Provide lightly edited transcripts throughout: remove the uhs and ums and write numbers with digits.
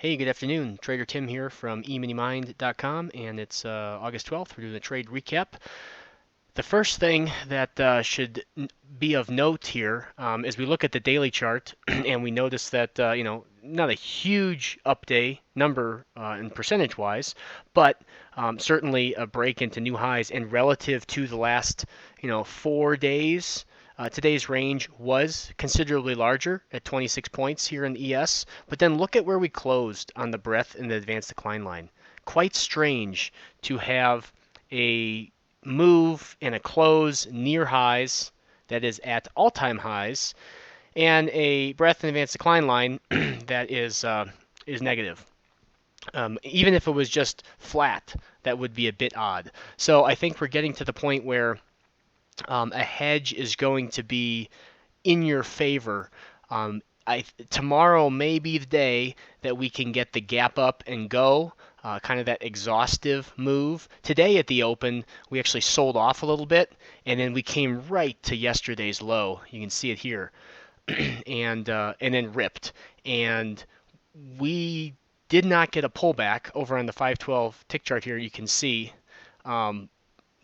Hey, good afternoon. Trader Tim here from eMiniMind.com, and it's August 12th. We're doing a trade recap. The first thing that should be of note here is we look at the daily chart and we notice that, not a huge up day number in percentage wise, but certainly a break into new highs and relative to the last, 4 days. Today's range was considerably larger at 26 points here in the ES, but then look at where we closed on the breadth and the advanced decline line. Quite strange to have a move and a close near highs, that is at all-time highs, and a breadth and advanced decline line that is negative. Even if it was just flat, that would be a bit odd. So I think we're getting to the point where a hedge is going to be in your favor. Tomorrow may be the day that we can get the gap up and go, kind of that exhaustive move. Today at the open, we actually sold off a little bit, and then we came right to yesterday's low. You can see it here, and then ripped. And we did not get a pullback over on the 512 tick chart here. You can see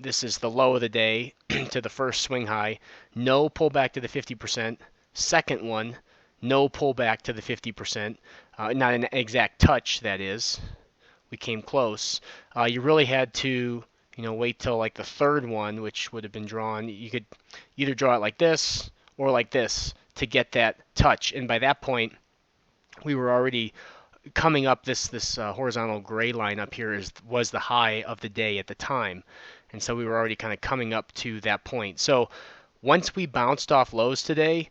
this is the low of the day to the first swing high. No pullback to the 50%. Second one, no pullback to the 50%. Not an exact touch, that is. We came close. You really had to, wait till like the third one, which would have been drawn. You could either draw it like this or like this to get that touch. And by that point, we were already coming up. This horizontal gray line up here was the high of the day at the time. And so we were already kind of coming up to that point. So once we bounced off lows today,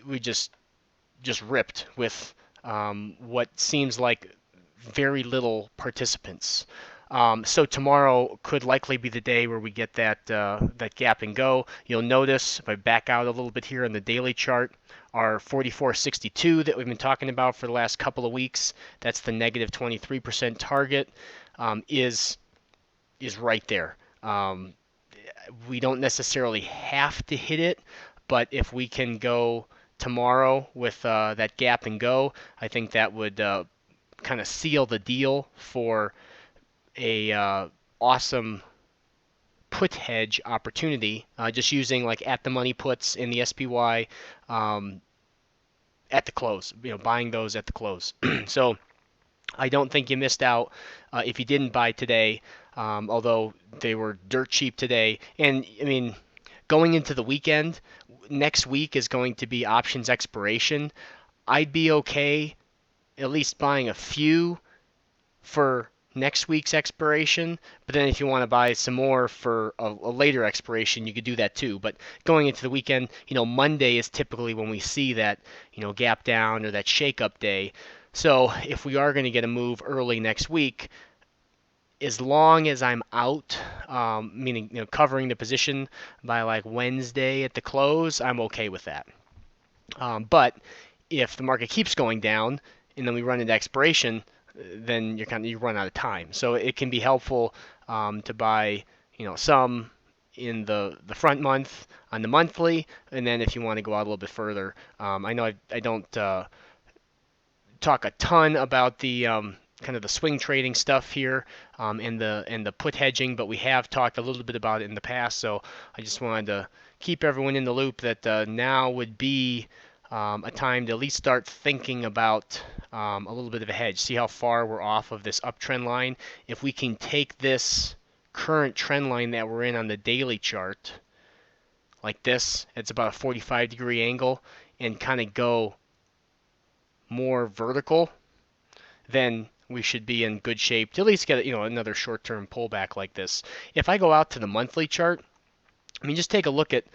we just ripped with what seems like very little participants. So tomorrow could likely be the day where we get that gap and go. You'll notice if I back out a little bit here on the daily chart, our 44.62 that we've been talking about for the last couple of weeks, that's the negative 23% target, is right there. We don't necessarily have to hit it, but if we can go tomorrow with that gap and go, I think that would kind of seal the deal for a awesome put hedge opportunity. Just using like at the money puts in the SPY at the close, buying those at the close. So I don't think you missed out if you didn't buy today, although they were dirt cheap today. And I mean, going into the weekend, next week is going to be options expiration. I'd be okay at least buying a few for next week's expiration, but then if you want to buy some more for a later expiration, you could do that too. But going into the weekend, Monday is typically when we see that, gap down or that shake up day. So if we are going to get a move early next week, as long as I'm out, meaning covering the position by like Wednesday at the close, I'm okay with that. But if the market keeps going down and then we run into expiration, then you run out of time. So it can be helpful to buy some in the front month on the monthly, and then if you want to go out a little bit further. I know I don't talk a ton about the kind of the swing trading stuff here and the put hedging, but we have talked a little bit about it in the past. So I just wanted to keep everyone in the loop that now would be a time to at least start thinking about a little bit of a hedge. See how far we're off of this uptrend line. If we can take this current trend line that we're in on the daily chart like this, it's about a 45-degree angle, and kind of go more vertical, then we should be in good shape to at least get another short-term pullback like this. If I go out to the monthly chart, I mean, just take a look at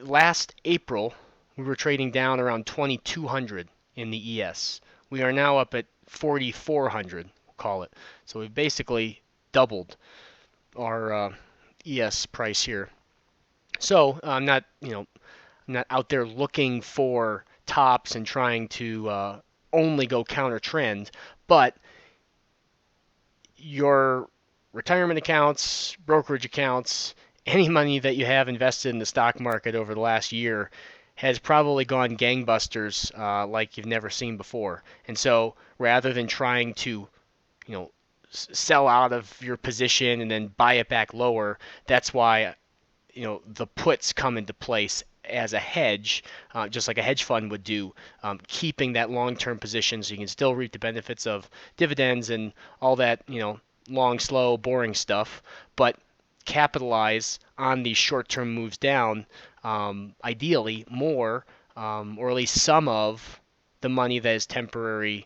last April. We were trading down around 2,200 in the ES. We are now up at 4,400, we'll call it. So we've basically doubled our ES price here. So I'm not out there looking for tops and trying to only go counter trend, but your retirement accounts, brokerage accounts, any money that you have invested in the stock market over the last year has probably gone gangbusters like you've never seen before. And so rather than trying to, you know, sell out of your position and then buy it back lower, that's why the puts come into place as a hedge, just like a hedge fund would do, keeping that long-term position so you can still reap the benefits of dividends and all that, long, slow, boring stuff, but capitalize on these short-term moves down, ideally more, or at least some of the money that is temporarily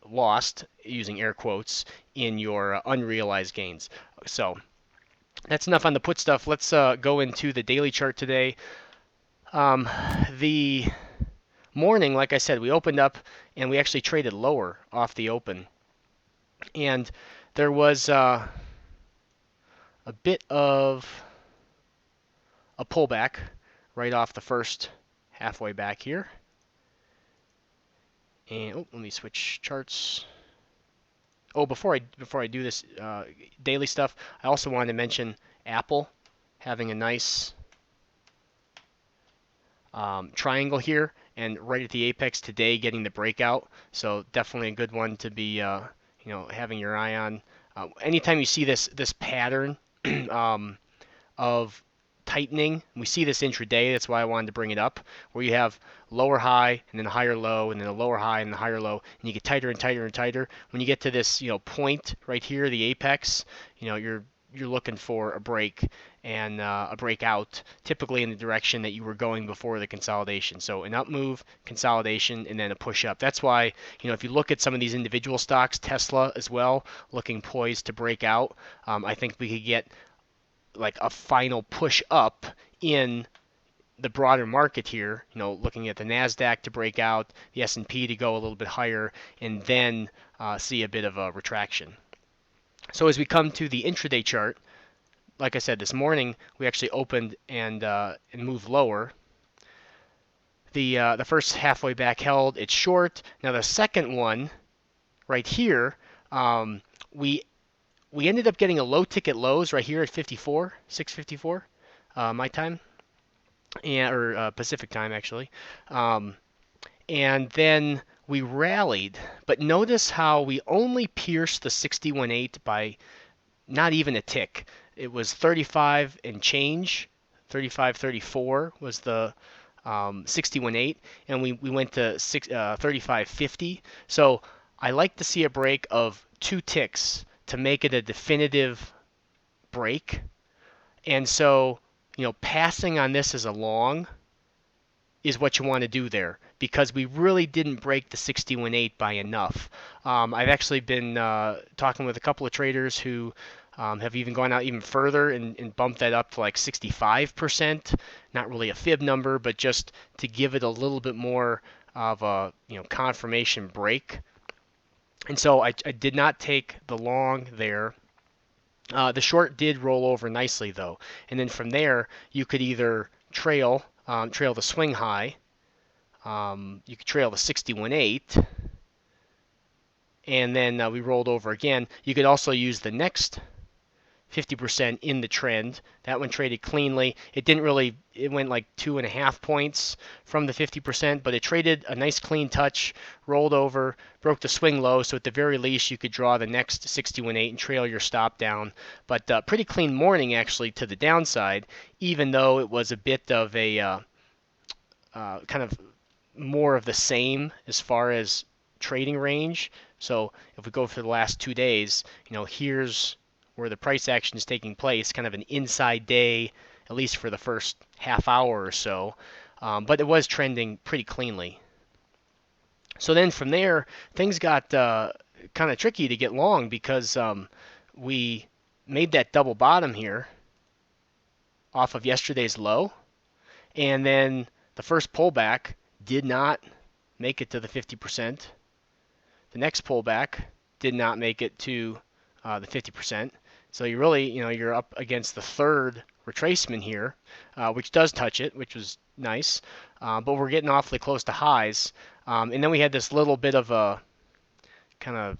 lost, using air quotes, in your unrealized gains. So that's enough on the put stuff. Let's go into the daily chart today. The morning, like I said, we opened up and we actually traded lower off the open. And there was a bit of a pullback right off the first halfway back here. And let me switch charts. Oh, before I do this daily stuff, I also wanted to mention Apple having a nice triangle here, and right at the apex today, getting the breakout. So definitely a good one to be having your eye on. Anytime you see this pattern of tightening, we see this intraday. That's why I wanted to bring it up, where you have lower high and then a higher low and then a lower high and a higher low, and you get tighter and tighter and tighter. When you get to this point right here, the apex, you're looking for a break and a breakout, typically in the direction that you were going before the consolidation. So an up move, consolidation, and then a push up. That's why, if you look at some of these individual stocks, Tesla as well, looking poised to break out, I think we could get like a final push up in the broader market here, looking at the NASDAQ to break out, the S&P to go a little bit higher, and then see a bit of a retraction. So as we come to the intraday chart, like I said, this morning we actually opened and moved lower. The first halfway back held, it's short. Now the second one right here, we ended up getting a low ticket lows right here at 654 my time, or Pacific time actually. And then we rallied, but notice how we only pierced the 61.8 by not even a tick. It was 35 and change, 35.34 was the 61.8, and we went to 35.50. So I like to see a break of 2 ticks to make it a definitive break. And so, passing on this as a long is what you want to do there, because we really didn't break the 61.8 by enough. I've actually been talking with a couple of traders who have even gone out even further and bumped that up to like 65%. Not really a fib number, but just to give it a little bit more of a confirmation break. And so I did not take the long there. The short did roll over nicely though, and then from there you could either trail the swing high. You could trail the 61.8, and then we rolled over again. You could also use the next 50% in the trend. That one traded cleanly. It went like 2.5 points from the 50%, but it traded a nice clean touch, rolled over, broke the swing low, so at the very least you could draw the next 61.8 and trail your stop down. But pretty clean morning actually to the downside, even though it was a bit of a kind of more of the same as far as trading range. So if we go for the last 2 days, here's where the price action is taking place, kind of an inside day, at least for the first half hour or so. But it was trending pretty cleanly. So then from there, things got kind of tricky to get long, because we made that double bottom here off of yesterday's low, and then the first pullback did not make it to the 50%. The next pullback did not make it to the 50%. So you really, you're up against the third retracement here, which does touch it, which was nice. But we're getting awfully close to highs. And then we had this little bit of a kind of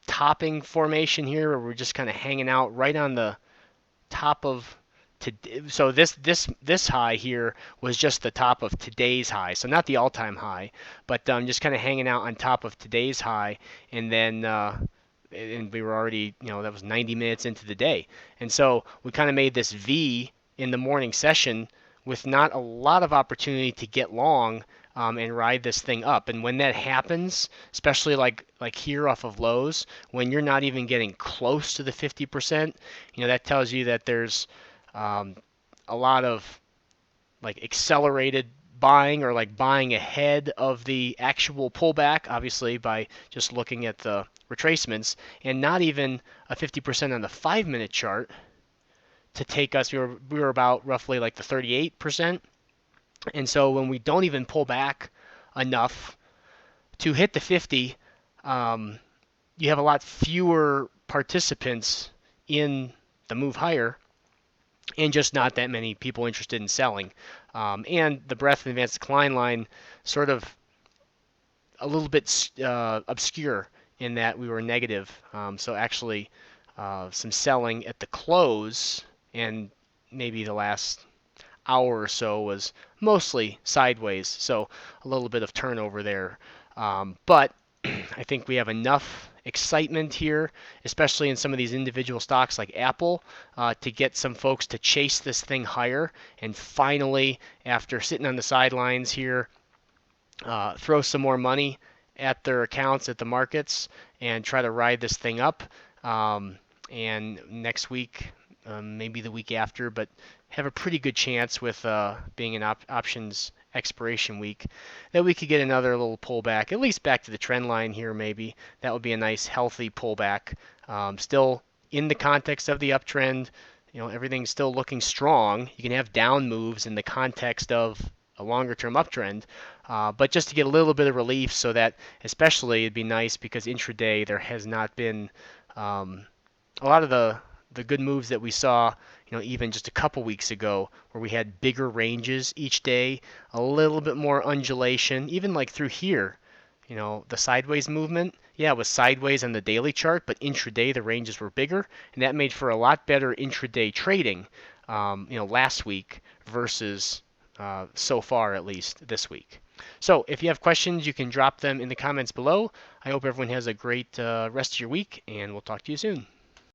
topping formation here, where we're just kind of hanging out right on the top of so this high here was just the top of today's high, so not the all-time high, but just kind of hanging out on top of today's high, and then and we were already, that was 90 minutes into the day, and so we kind of made this V in the morning session with not a lot of opportunity to get long and ride this thing up. And when that happens, especially like here off of lows, when you're not even getting close to the 50%, that tells you that there's a lot of like accelerated buying or like buying ahead of the actual pullback, obviously by just looking at the retracements, and not even a 50% on the 5-minute chart to take us. We were about roughly like the 38%. And so when we don't even pull back enough to hit the 50, you have a lot fewer participants in the move higher, and just not that many people interested in selling. And the breadth and advanced decline line sort of a little bit obscure in that we were negative. So actually some selling at the close, and maybe the last hour or so was mostly sideways. So a little bit of turnover there. But I think we have enough excitement here, especially in some of these individual stocks like Apple, to get some folks to chase this thing higher and finally, after sitting on the sidelines here, throw some more money at their accounts at the markets and try to ride this thing up. And next week, maybe the week after, but have a pretty good chance with being an options expiration week that we could get another little pullback, at least back to the trend line here maybe. That would be a nice healthy pullback. Still in the context of the uptrend, everything's still looking strong. You can have down moves in the context of a longer term uptrend, but just to get a little bit of relief, so that especially it'd be nice because intraday there has not been a lot of the good moves that we saw, even just a couple weeks ago, where we had bigger ranges each day, a little bit more undulation, even like through here, the sideways movement. Yeah, it was sideways on the daily chart, but intraday the ranges were bigger, and that made for a lot better intraday trading, last week versus so far at least this week. So if you have questions, you can drop them in the comments below. I hope everyone has a great rest of your week, and we'll talk to you soon.